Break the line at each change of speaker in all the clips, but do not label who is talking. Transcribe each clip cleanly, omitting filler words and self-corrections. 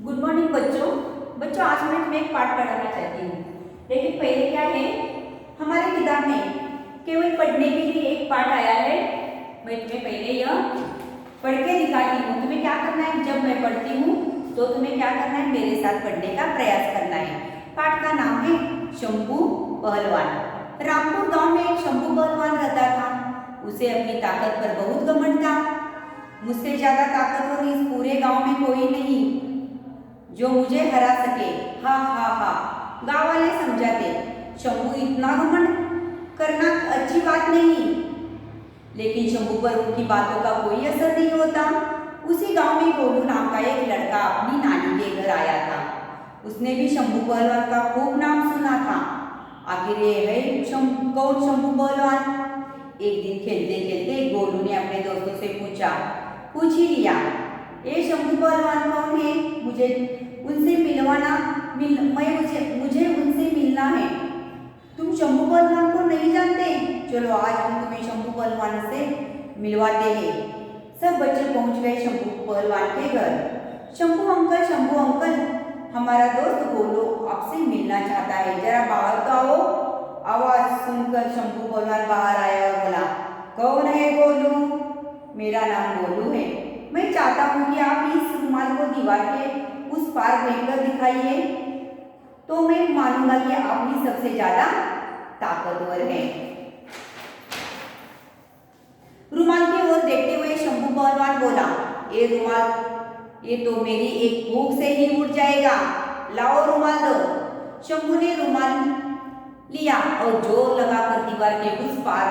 Good morning बच्चों। बच्चों आज मैं तुम्हें एक पाठ पढ़ाना चाहती हूँ, लेकिन पहले क्या है, हमारे किताब में केवल पढ़ने के लिए एक पाठ आया है। मैं तुम्हें पहले यह पढ़ के दिखाती हूँ। तुम्हें क्या करना है, जब मैं पढ़ती हूँ तो तुम्हें क्या करना है, मेरे साथ पढ़ने का प्रयास करना है। पाठ का नाम है शंभू पहलवान। रामपुर गांव में एक शंभू पहलवान रहता था। उसे अपनी ताकत पर बहुत घमंड था। मुझसे ज्यादा ताकतवर इस पूरे गांव में कोई नहीं जो मुझे हरा सके। हा हा हा, गांव वाले समझाते, शंभू इतना घमंड करना अच्छी बात नहीं। लेकिन शंभू पर उनकी बातों का कोई असर नहीं होता। उसी गांव में गोलू नाम का एक लड़का अपनी नानी के घर आया था। उसने भी शंभू पहलवान का खूब नाम सुना था। आखिर ये है कौन शंभू पहलवान? एक दिन खेलते खेलते गोलू ने अपने दोस्तों से पूछ ही लिया, ये शंभू पहलवान कौन है? मुझे उनसे मुझे उनसे मिलना है। तुम शंभू पहलवान को नहीं जानते? चलो आज हम तुम्हें शंभू पहलवान से मिलवाते हैं। सब बच्चे पहुंच गए शंभू पहलवान के घर। शंभू अंकल, हमारा दोस्त गोलू आपसे मिलना चाहता है, जरा बाहर तो आओ। आवाज सुनकर शंभू पहलवान बाहर आया और बोला, कौन है गोलू? मेरा नाम गोलू है। मैं चाहता हूँ कि आप इस रुमाल को दीवार के उस पार फेंककर दिखाइए, तो मैं मानूंगा कि आप ही सबसे ज्यादा ताकतवर हैं। रुमाल की ओर देखते हुए शंभू पहलवान बोला, ये रुमाल ये तो मेरी एक भूख से ही उड़ जाएगा। लाओ रुमाल दो। शंभू ने रुमाल लिया और जोर लगाकर दीवार के उस पार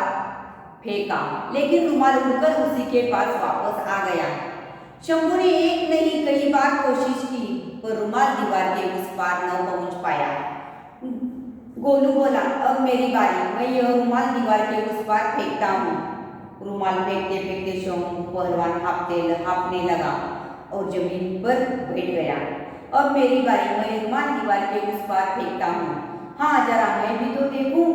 फेंका, लेकिन रुमाल उड़कर उसी के पास वापस आ गया। शंभू ने एक नहीं कई बार कोशिश की, पर रुमाल दीवार के उस पार न पहुंच पाया। गोलू बोला, अब मेरी बारी, मैं यह रुमाल दीवार के उस पार फेंकता हूँ। रुमाल फेंकते फेंकते शंभू पहलवान हांफने लगा और जमीन पर बैठ गया। अब मेरी बारी, मैं रुमाल दीवार के उस पार फेंकता हूँ। हाँ, जरा मैं भी तो देखूं,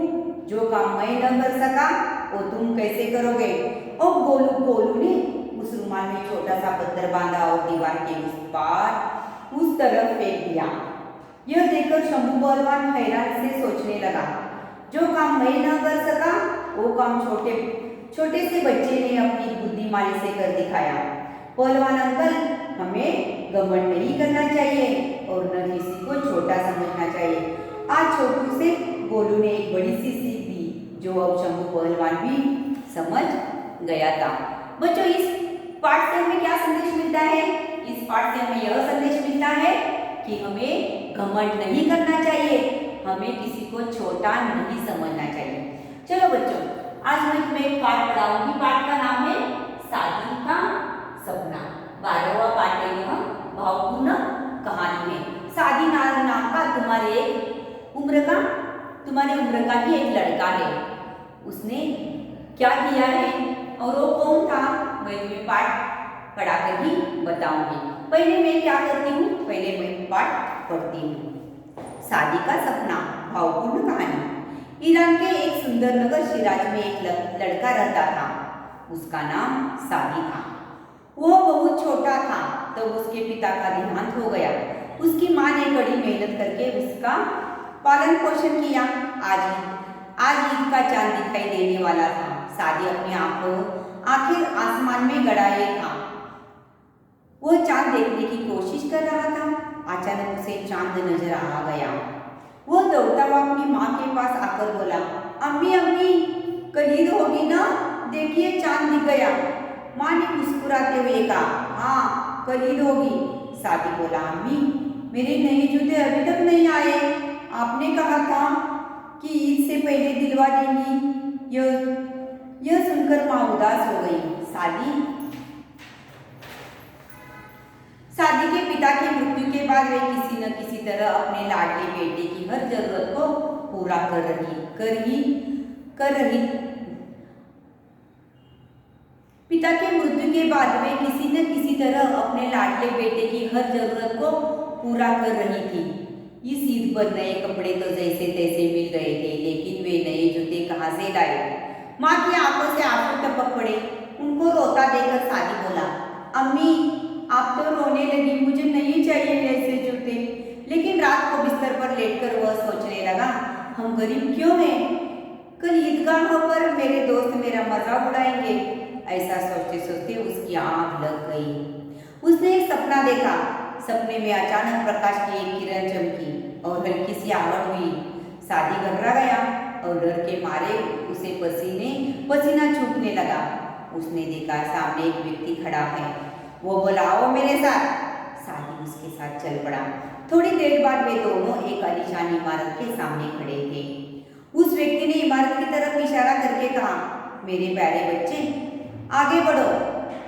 जो काम मैं न कर सका वो तुम कैसे करोगे? और गोलू ने उस रुमाल में छोटा सा पत्थर बांधा और दीवार के उस पार उस तरफ फेंक दिया। यह देखकर शंभू पहलवान हैरान से सोचने लगा, जो काम मैं न कर सका वो काम छोटे से बच्चे ने अपनी बुद्धिमानी से कर दिखाया। पहलवान अंकल, हमें घमंड नहीं करना चाहिए और न किसी को छोटा समझना चाहिए। आज छोटू से गोलू ने एक बड़ी सी सीख दी, जो अब शंभू पहलवान भी समझ गया था। बच्चों, इस पाठ से हमें क्या संदेश मिलता है? इस पाठ से हमें यह संदेश मिलता है कि हमें घमंड नहीं करना चाहिए, हमें किसी को छोटा नहीं समझना चाहिए। चलो बच्चों, आज मैं तुम्हें एक पाठ पढ़ाऊंगी। पाठ का नाम है शादी का सपना। 12वां पाठ है, यह भावपूर्ण कहानी है। शादी नाम का तुम्हारे उम्र का ही एक लड़का है। उसने क्या किया है और वो कौन था, मैं तुम्हें पाठ पढ़ाकर ही बताऊंगी। पहले मैं क्या करती हूँ, पहले मैं पाठ पढ़ती हूँ। शादी का सपना, भावपूर्ण कहानी। ईरान के एक सुंदर नगर शिराज में एक लड़का रहता था। उसका नाम सादी था। वो बहुत छोटा था तो उसके पिता का देहांत हो गया। उसकी माँ ने कड़ी मेहनत करके उसका पालन पोषण किया। आज ईद का चांद दिखाई देने वाला था। सादी अपनी आखिर आसमान में गड़ाए था। वो चांद देखने की कोशिश कर रहा था। अचानक उसे चांद नजर आ गया। वो दौड़ता हुआ अपनी माँ के पास आकर बोला, अम्मी, कल ईद होगी ना, देखिए चांद दिख गया। माँ ने मुस्कुराते हुए कहा, हाँ कल ईद होगी। सादी बोला, अम्मी, मेरे नए जूते अभी तक नहीं आए। आपने कहा था कि ईद से पहले दिलवा देंगी। यह सुनकर माँ उदास हो गई। शादी के पिता की मृत्यु के बाद वे किसी न किसी तरह अपने लाडले बेटे की हर जरूरत को पूरा कर रही। पिता की मृत्यु के बाद वे किसी न किसी तरह अपने लाडले बेटे की हर जरूरत को पूरा कर रही थी। इस ईद पर नए कपड़े तो जैसे तैसे मिल गए थे, लेकिन वे नए जूते कहाँ से लाए? माँ की आंखों से आंसू टपक पड़े। उनको रोता देखकर सादी बोला, अम्मी, आप तो रोने लगी, मुझे नहीं चाहिए ऐसे लेकिन रात को बिस्तर पर लेटकर वह सोचने लगा, हम गरीब क्यों हैं? कल ईदगाह पर मेरे दोस्त मेरा मजाक उड़ाएंगे। ऐसा सोचते सोचते उसकी आंख लग गई। उसने एक सपना देखा। सपने में अचानक प्रकाश की एक किरण चमकी और हल्की सी आहट हुई। सादी घबरा गया और डर के मारे उसे पसीना छूटने लगा। उसने देखा सामने एक व्यक्ति खड़ा है। वो बोला, आओ मेरे साथ। सादी उसके साथ चल पड़ा। थोड़ी देर बाद वे दोनों एक आलीशान इमारत के सामने खड़े थे। उस व्यक्ति ने इमारत की तरफ इशारा करके कहा, मेरे प्यारे बच्चे, आगे बढ़ो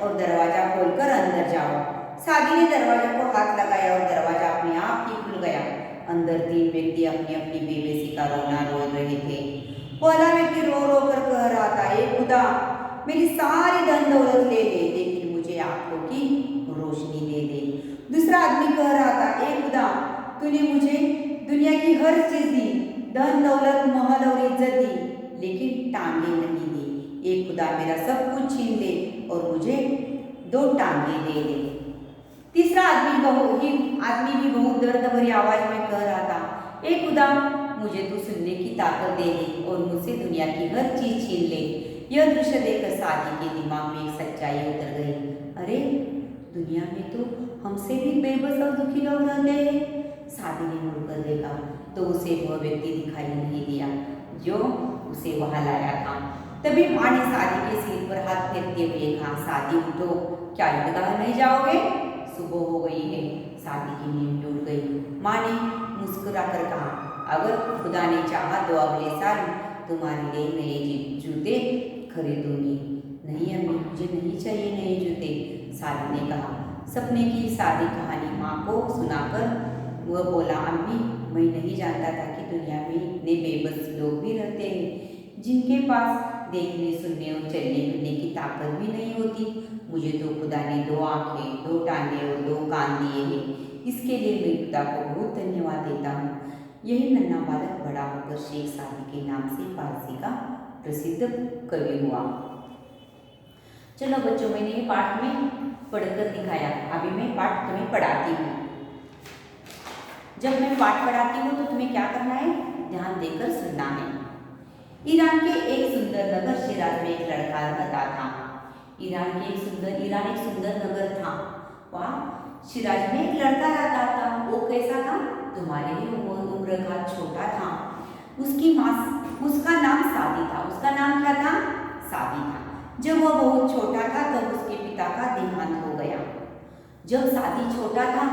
और दरवाजा खोलकर अंदर जाओ। सादी ने दरवाजा को हाथ लगाया और दरवाजा अपने आप ही खुल गया। अंदर 3 व्यक्ति अपनी अपनी बेबसी का रोना रो रहे थे। पहला व्यक्ति रो रो कर कह रहा था, ए खुदा, मेरी सारी धन दौलत ले ले, लेकिन मुझे आंखों की रोशनी दे दे। दूसरा आदमी कह रहा था, ए खुदा, तूने मुझे दुनिया की हर चीज दी, धन दौलत महल और इज्जत दी, लेकिन टांगे नहीं दी। ए खुदा, मेरा सब कुछ छीन ले और मुझे 2 टांगे दे दे। तीसरा आदमी भी बहुत दर्द भरी आवाज में कह रहा था, ए खुदा, मुझे तू सुनने की ताकत दे दे और मुझसे दुनिया की हर चीज छीन ले। यह दृश्य देखकर सादी के दिमाग में एक सच्चाई उतर गई। अरे, दुनिया में तो हमसे भी बेबस और दुखी लोग रहते हैं। सादी ने मुड़कर देखा तो उसे वह व्यक्ति दिखाई नहीं दिया जो उसे वहां लाया था। तभी माँ ने सादी के सिर पर हाथ फेरते हुए कहा, सादी उठो, क्या ईदगाह नहीं जाओगे? सुबह हो गई है। सादी की नींद टूट गई। माँ ने मुस्कुराकर कहा, अगर खुदा ने चाहा तो अगले साल तुम्हारे लिए नए जूते खरीदूंगी। नहीं अम्मी, मुझे नहीं चाहिए नए जूते, सादी ने कहा। सपने की सारी कहानी माँ को सुनाकर वह बोला, अम्मी, मैं नहीं जानता था कि दुनिया में इतने बेबस लोग भी रहते हैं जिनके पास देखने, सुनने और चलने फिरने की ताकत भी नहीं होती। मुझे तो खुदा ने 2 आंखें, 2 टांगे और 2 कान दिए हैं। इसके लिए मैं खुदा को बहुत धन्यवाद देता हूँ। यही नन्हा बालक बड़ा होकर शेख सादी के नाम से फारसी का प्रसिद्ध कवि हुआ। चलो बच्चों, मैंने ये पाठ में पढ़कर दिखाया। अभी मैं पाठ तुम्हें पढ़ाती हूँ। जब मैं पाठ पढ़ाती हूँ तो तुम्हें क्या करना है? ध्यान देकर सुनना है। ईरान के एक सुंदर नगर शिराज में एक लड़का रहता था। ईरान एक सुंदर नगर था। वहाँ शिराज में एक लड़का रहता था। वो कैसा था? तुम्हारे ही उम्र का छोटा था। उसका नाम सादी था। उसका नाम क्या था? सादी था। जब वह बहुत छोटा था तब उसके पिता का देहांत हो गया। जब सादी छोटा था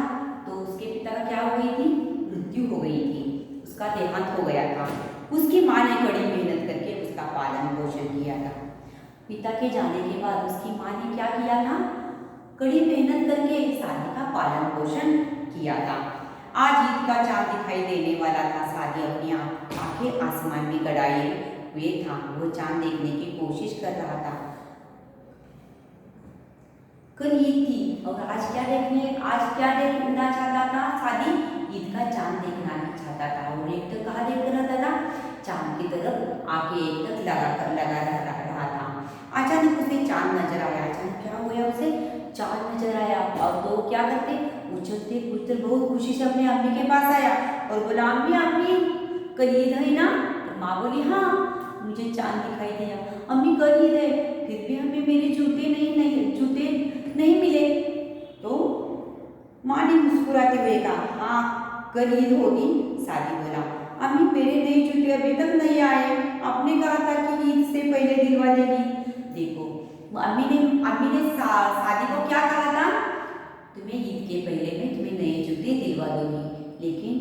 तो उसके पिता का क्या हो गई थी? मृत्यु हो गई थी। उसका देहांत हो गया था। उसकी माँ ने कड़ी मेहनत करके उसका पालन पोषण किया था। पिता के जाने के बाद उसकी माँ ने क्या किया था? कड़ी मेहनत करके सादी का पालन पोषण किया था। आज ईद का चांद दिखाई देने वाला था। सादी अपनी आंखें आसमान में गड़ाए हुए था। वो चांद देखने की कोशिश कर रहा था। कल ईद थी और आज क्या देखना चाहता था? सादी ईद का चांद देखना चाहता था। और एक तो कहाँ देख रहा था? चांद की तरफ आके एक तक लगा रहा था। अचानक उसे चांद नजर आया। अचानक क्या हो गया? उसे चांद नजर आया। अब तो क्या करते? उछलते बहुत खुशी से अपने अम्मी के पास आया और बोला, अम्मी, कल ईद है ना? तो माँ बोली, हाँ, मुझे चांद दिखाई दिया। अम्मी, कल ईद है, फिर भी हमें मेरे जूते नहीं मिले। तो माँ ने मुस्कुराते हुए कहा, हाँ, कल ईद होगी। सादी बोला, अम्मी, मेरे नए जूते अभी तक नहीं आए। आपने कहा था कि ईद से पहले दिलवा देगी। देखो, अम्मी ने सादी को क्या कहा था? तुम्हें ईद के पहले मैं तुम्हें नए जूते दिलवा दूंगी। लेकिन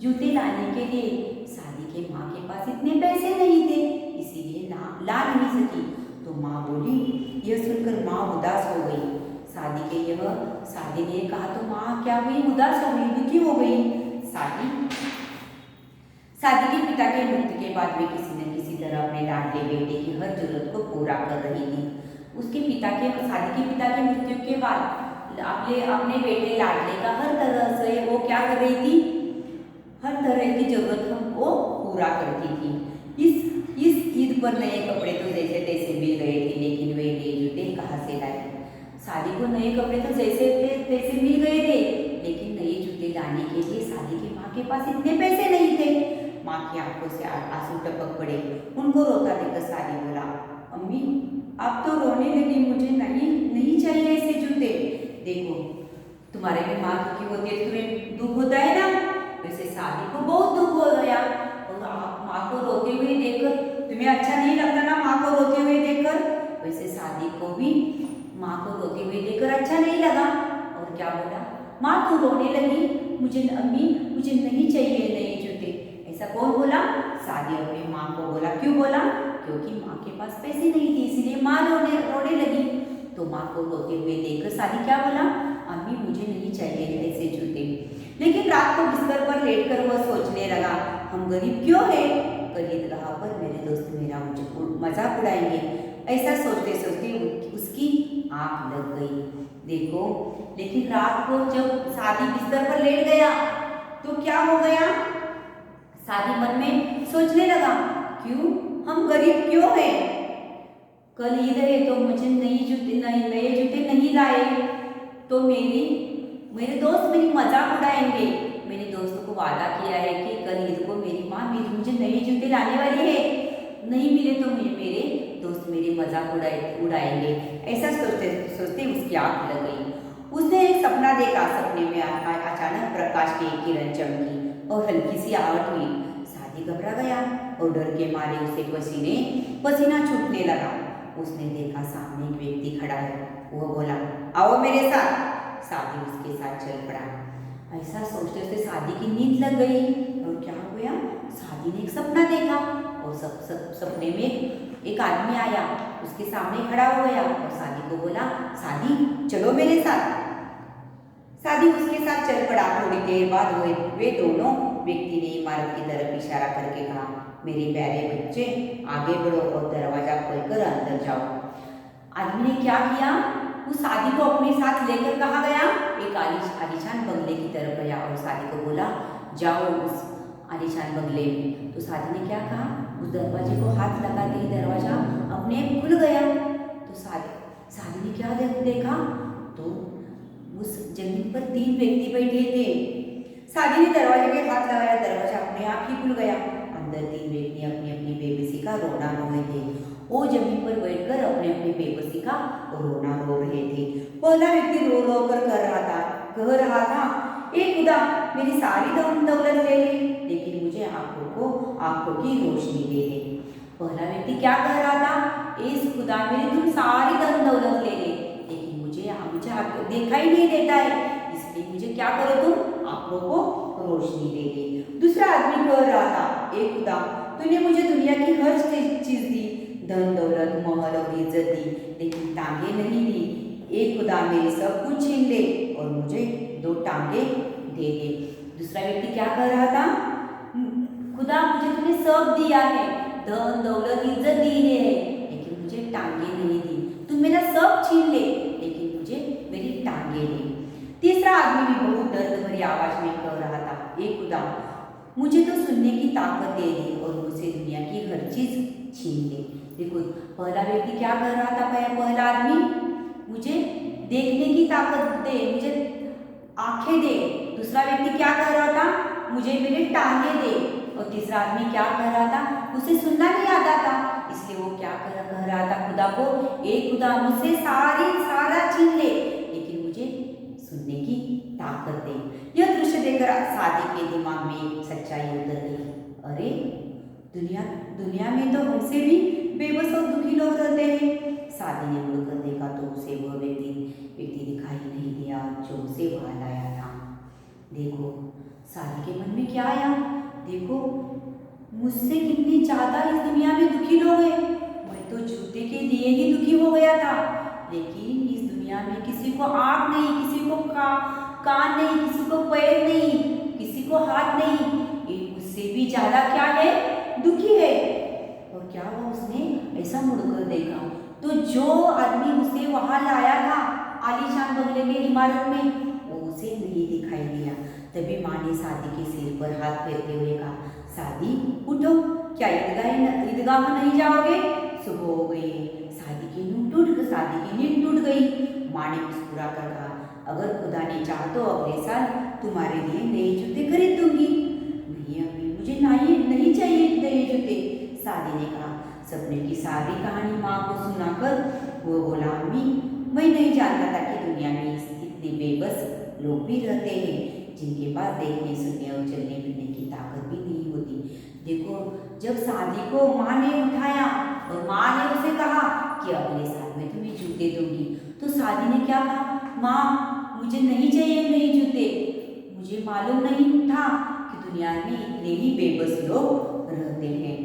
जूते लाने के लिए सादी के माँ के पास इतने पैसे नहीं थे, इसीलिए ला नहीं सकी। तो माँ बोली। यह सुनकर माँ उदास हो गई। सादी ने कहा तो माँ क्या हुई? उदास हो गई, दुखी हो गई। सादी के पिता के मृत्यु के बाद वे किसी न किसी तरह अपने लाडले बेटे की हर जरूरत को पूरा कर रही थी। सादी के पिता के मृत्यु के बाद अपने बेटे लाडले का हर तरह से वो क्या कर रही थी? हर तरह की जरूरत वो पूरा करती थी। इस ईद पर नए कपड़े तो जैसे तैसे मिल गए थे, लेकिन वे नए जूते कहाँ से लाए? सादी को नए कपड़े तो जैसे तैसे मिल गए थे, लेकिन नए जूते लाने लाने के लिए सादी की माँ के पास इतने पैसे नहीं थे। माँ की आंखों से आंसू टपक पड़े। उनको रोता देखकर सादी बोला, अम्मी आप तो रोने लगी, मुझे नहीं नहीं चाहिए ऐसे जूते। देखो तुम्हारे भी माँ दुखी होती है, तुम्हें दुख होता है ना, वैसे सादी को बहुत दुख हो गया। और आप माँ को रोते हुए देखकर तुम्हें अच्छा नहीं लगता ना, माँ को रोते हुए देखकर, वैसे सादी को भी माँ को रोते हुए देखकर अच्छा नहीं लगा। और क्या बोला, माँ तू रोने लगी, मुझे अम्मी मुझे नहीं चाहिए नए जूते। ऐसा कौन बोला? सादी अपनी माँ को बोला। क्यों बोला? क्योंकि माँ के पास पैसे नहीं थे, इसलिए माँ रोने लगी। तो माँ को रोते हुए देखकर सादी क्या बोला, अम्मी मुझे नहीं चाहिए ऐसे जूते। लेकिन रात को बिस्तर पर लेटकर वह सोचने लगा, हम गरीब क्यों है, कल ईदगाह पर मेरे दोस्त मेरा मुझे मजाक उड़ाएंगे। ऐसा सोचते सोचते उसकी आंख लग गई। देखो लेकिन रात को जब सादी बिस्तर पर लेट गया तो क्या हो गया, सादी मन में सोचने लगा, क्यों हम गरीब क्यों हैं, कल ईद है तो मुझे नए जूते नहीं लाए तो मेरे दोस्त मेरी मजाक उड़ाएंगे। मैंने दोस्तों को वादा किया है कि कल ईद को मेरी माँ मुझे नए जूते लाने वाली है, नहीं मिले तो मेरे दोस्त मेरे मजाक उड़ाएंगे। ऐसा सोचते सोचते उसकी आंख लग गई। उसने एक सपना देखा। सपने में अचानक प्रकाश की एक किरण चमकी और हल्की सी आहट हुई। सादी घबरा गया और डर के मारे उसे पसीना छूटने लगा। उसने देखा सामने एक व्यक्ति खड़ा है। वो बोला, आओ मेरे साथ। सादी उसके साथ चल पड़ा। ऐसा सोचते सोचते सादी की नींद लग गई। और क्या हो गया, सादी ने एक सपना देखा और सपने में एक आदमी आया, उसके सामने खड़ा हो गया और सादी को बोला, सादी चलो मेरे साथ। सादी उसके साथ चल पड़ा। थोड़ी देर बाद वे दोनों व्यक्ति ने इमारत की तरफ इशारा करके कहा, मेरे प्यारे बच्चे आगे बढ़ो और दरवाजा खोलकर अंदर जाओ। आदमी ने क्या किया, उस सादी को अपने साथ लेकर कहाँ गया, एक आलीशान बंगले की तरफ गया और सादी को बोला, जाओ उस आलीशान बंगले में। तो सादी ने क्या कहा, उस दरवाजे को हाथ लगाते ही दरवाजा अपने आप खुल गया। तो सादी ने क्या देखा, तो उस जमीन पर 3 व्यक्ति बैठे थे। सादी ने दरवाजे के हाथ लगाया, दरवाजा अपने आप ही खुल गया। अंदर 3 व्यक्ति अपनी अपनी बेबसी का रोना रो रहे थे। वो जमीन पर बैठकर अपने अपने बेबसी का रोना रो रहे थे। पहला व्यक्ति रो रो कर कह रहा था, ए खुदा मेरी सारी धन दौलत ले ले, लेकिन मुझे आंखों की रोशनी दे दे। पहला व्यक्ति क्या कह रहा था, ए खुदा मेरी तुम सारी धन दौलत ले ले, लेकिन मुझे आपको देखा ही नहीं देता है, इसलिए मुझे क्या करो तुम आंखों को रोशनी दे दे। दूसरा आदमी कह रहा था, ए खुदा तूने मुझे दुनिया की हर चीज दी, धन दौलत महल और इज्जत दी, लेकिन टांगे नहीं दी। ए खुदा मेरे सब कुछ छीन ले और मुझे 2 टांगे दे दे। दूसरा व्यक्ति क्या कह रहा था, खुदा मुझे तूने सब दिया है, धन दौलत इज्जत दी है, लेकिन मुझे टांगे नहीं दी। तू मेरा सब छीन ले, लेकिन मुझे मेरी टांगे दे। तीसरा आदमी भी बहुत दर्द भरी आवाज में कह रहा था, ए खुदा मुझे तो सुनने की ताकत दे दे और मुझसे दुनिया की हर चीज छीन ले। देखो पहला व्यक्ति क्या कर रहा था, पहला आदमी मुझे देखने की ताकत दे, मुझे आंखें दे। दूसरा व्यक्ति क्या कह रहा था, मुझे मेरे टांगे दे। और तीसरा आदमी क्या कह रहा था, उसे सुनना नहीं आता था, इसलिए वो क्या कह रहा था खुदा को, ए खुदा मुझसे सारा छीन ले, लेकिन मुझे सुनने की ताकत दे। यह दृश्य देखकर सादी के दिमाग में एक सच्चाई उतर गई, अरे दुनिया में तो हमसे भी बेबस और दुखी लोग रहते हैं। सादी ने मुड़कर देखा तो उसे वह व्यक्ति दिखाई नहीं दिया जो उसे वहां लाया था। देखो सादी के मन में क्या आया, देखो मुझसे कितनी ज्यादा इस दुनिया में दुखी लोग हैं। मैं तो जूते के लिए ही दुखी हो गया था, लेकिन इस दुनिया में किसी को आँख नहीं, किसी को कान नहीं, किसी को पैर नहीं, किसी को हाथ नहीं, ये मुझसे भी ज्यादा क्या है, दुखी है। और क्या हुआ, उसने ऐसा मुड़कर देखा तो जो आदमी उसे वहां लाया था आलीशान बंगले में इमारत में, वो उसे नहीं दिखाई दिया। तभी माँ ने सादी के सिर पर हाथ फेरते हुए कहा, सादी उठो, क्या ईदगाह में नहीं जाओगे, सुबह हो गई है। सादी की नींद टूट गई। माँ ने मुस्कुरा कर कहा, अगर खुदा ने चाहा तो अगले साल तुम्हारे लिए नए जूते खरीद दूंगी। नहीं अम्मी, मुझे नहीं चाहिए नए जूते, सादी ने कहा। सपने की सारी कहानी माँ को सुनाकर वो बोला, अम्मी मैं नहीं जानता था कि दुनिया में इतने बेबस लोग भी रहते हैं जिनके पास देखने सुनने और चलने फिरने की ताकत भी नहीं होती। देखो, जब सादी को माँ ने उठाया और माँ ने उसे कहा कि अगले साल मैं तुम्हें जूते दूंगी, तो सादी ने क्या कहा, माँ मुझे नहीं चाहिए नए जूते, मुझे मालूम नहीं था कि दुनिया में इतने ही बेबस लोग रहते हैं।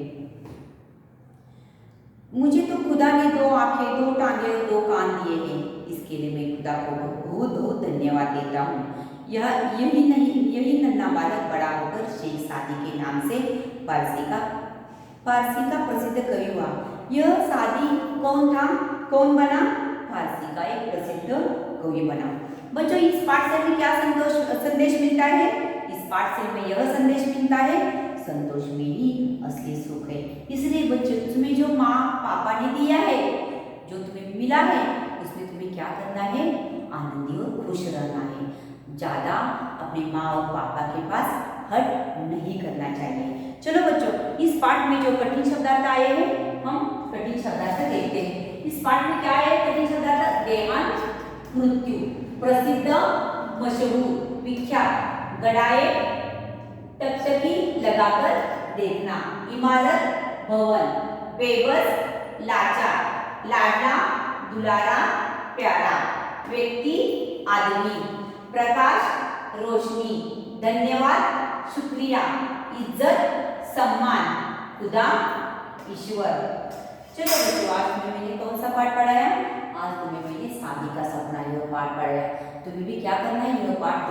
मुझे तो खुदा ने 2 आंखें, 2 टांगे और 2 कान दिए हैं, इसके लिए मैं खुदा को बहुत बहुत धन्यवाद देता हूँ। यही नन्हा बालक बड़ा होकर शेख सादी के नाम से फारसी का प्रसिद्ध कवि हुआ। यह सादी कौन था, कौन बना? फारसी का एक प्रसिद्ध कवि बना। बच्चों, इस पाठ से हमें क्या संदेश मिलता है? इस पाठ से हमें यह संदेश मिलता है, संतोष में ही असली सुख है। इसलिए बच्चों, तुम्हें जो माँ पापा ने दिया है, जो तुम्हें मिला है, उसमें तुम्हें क्या करना है? आनंदी और खुश रहना है। ज़्यादा अपने माँ और पापा के पास हट नहीं करना चाहिए। चलो बच्चों, इस पाठ में जो कठिन शब्दार्थ आए हैं, हम कठिन शब्दार्थ देखते हैं। इस पाठ में क्या है? कठिन शब्दार्थ देहांत, मृत्यु, प्रसिद्ध, मशहूर, विख्यात, गड़ाए, टकटकी लगाकर देखना, इमारत, भवन, बेबस, लाचार, लाडला, दुलारा, प्यारा, व्यक्ति, आदमी, प्रकाश, रोशनी, धन्यवाद, शुक्रिया, इज्जत, सम्मान, खुदा, ईश्वर। चलो बच्चों, आज मैंने कौन सा पाठ पढ़ाया? आज तुम्हें मैंने सादी का सपना यह पाठ पढ़ाया। तुम्हें भी क्या करना है? यह पाठ